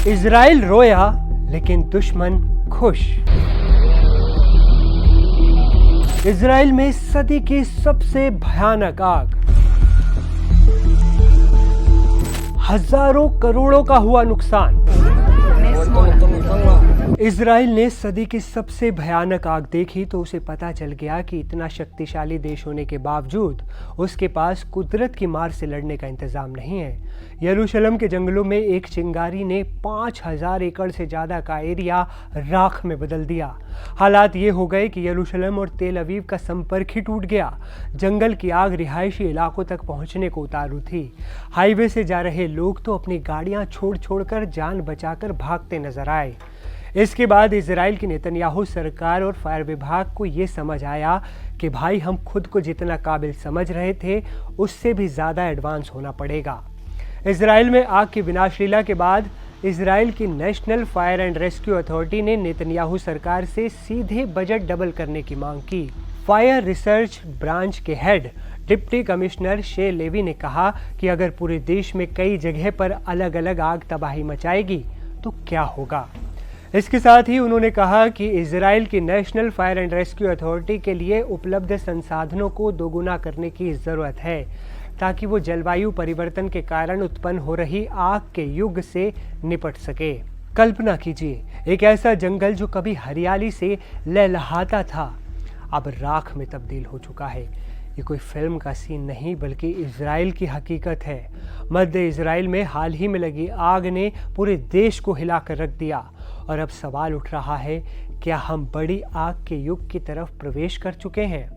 Israel रोया लेकिन दुश्मन खुश। इजराइल में सदी की सबसे भयानक आग, हजारों करोड़ों का हुआ नुकसान। इजराइल ने सदी की सबसे भयानक आग देखी तो उसे पता चल गया कि इतना शक्तिशाली देश होने के बावजूद उसके पास कुदरत की मार से लड़ने का इंतजाम नहीं है। यरूशलेम के जंगलों में एक चिंगारी ने 5000 एकड़ से ज़्यादा का एरिया राख में बदल दिया। हालात ये हो गए कि यरूशलेम और तेल अवीव का संपर्क ही टूट गया। जंगल की आग रिहायशी इलाकों तक पहुंचने को उतारू थी। हाईवे से जा रहे लोग तो अपनी गाड़ियां छोड़कर जान बचाकर भागते नजर आए। इसके बाद इजराइल की नेतन्याहू सरकार और फायर विभाग को ये समझ आया कि भाई हम खुद को जितना काबिल समझ रहे थे उससे भी ज़्यादा एडवांस होना पड़ेगा। इजराइल में आग की विनाशलीला के बाद इजराइल की national fire and rescue authority ने नेतन्याहू सरकार से सीधे बजट डबल करने की मांग की। फायर रिसर्च ब्रांच के हेड डिप्टी कमिश्नर शे लेवी ने कहा कि अगर पूरे देश में कई जगह पर अलग अलग आग तबाही मचाएगी तो क्या होगा। इसके साथ ही उन्होंने कहा कि इजराइल की national fire and rescue authority के लिए उपलब्ध संसाधनों को दोगुना करने की ज़रूरत है ताकि वो जलवायु परिवर्तन के कारण उत्पन्न हो रही आग के युग से निपट सके। कल्पना कीजिए, एक ऐसा जंगल जो कभी हरियाली से लहलहाता था अब राख में तब्दील हो चुका है। ये कोई फिल्म का सीन नहीं बल्कि इजराइल की हकीकत है। मध्य इजराइल में हाल ही में लगी आग ने पूरे देश को हिलाकर रख दिया और अब सवाल उठ रहा है, क्या हम बड़ी आग के युग की तरफ प्रवेश कर चुके हैं।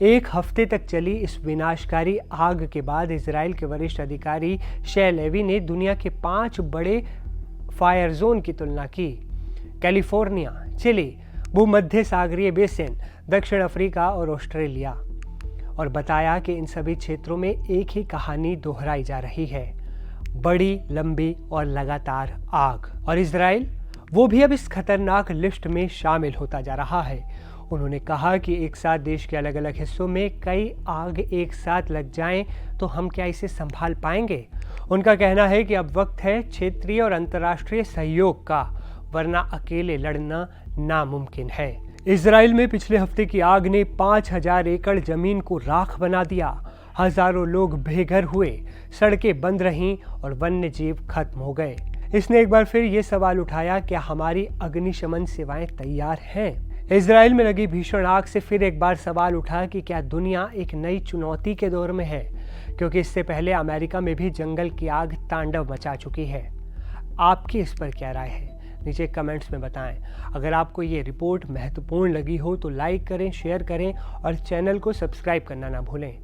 एक हफ्ते तक चली इस विनाशकारी आग के बाद इजराइल के वरिष्ठ अधिकारी शे लेवी ने दुनिया के 5 बड़े फायर जोन की तुलना की। कैलिफोर्निया, चिली, भूमध्य सागरीय बेसिन, दक्षिण अफ्रीका और ऑस्ट्रेलिया, और बताया कि इन सभी क्षेत्रों में एक ही कहानी दोहराई जा रही है, बड़ी, लंबी और लगातार आग। और इजराइल वो भी अब इस खतरनाक लिस्ट में शामिल होता जा रहा है। उन्होंने कहा कि एक साथ देश के अलग अलग हिस्सों में कई आग एक साथ लग जाएं तो हम क्या इसे संभाल पाएंगे। उनका कहना है कि अब वक्त है क्षेत्रीय और अंतर्राष्ट्रीय सहयोग का, वरना अकेले लड़ना नामुमकिन है। इजराइल में पिछले हफ्ते की आग ने 5000 एकड़ जमीन को राख बना दिया। हजारों लोग बेघर हुए, सड़कें बंद रहीं और वन्य जीव खत्म हो गए। इसने एक बार फिर ये सवाल उठाया, क्या हमारी अग्निशमन सेवाएं तैयार हैं। इजराइल में लगी भीषण आग से फिर एक बार सवाल उठा कि क्या दुनिया एक नई चुनौती के दौर में है, क्योंकि इससे पहले अमेरिका में भी जंगल की आग तांडव मचा चुकी है। आपकी इस पर क्या राय है, नीचे कमेंट्स में बताएं। अगर आपको ये रिपोर्ट महत्वपूर्ण लगी हो तो लाइक करें, शेयर करें और चैनल को सब्सक्राइब करना ना भूलें।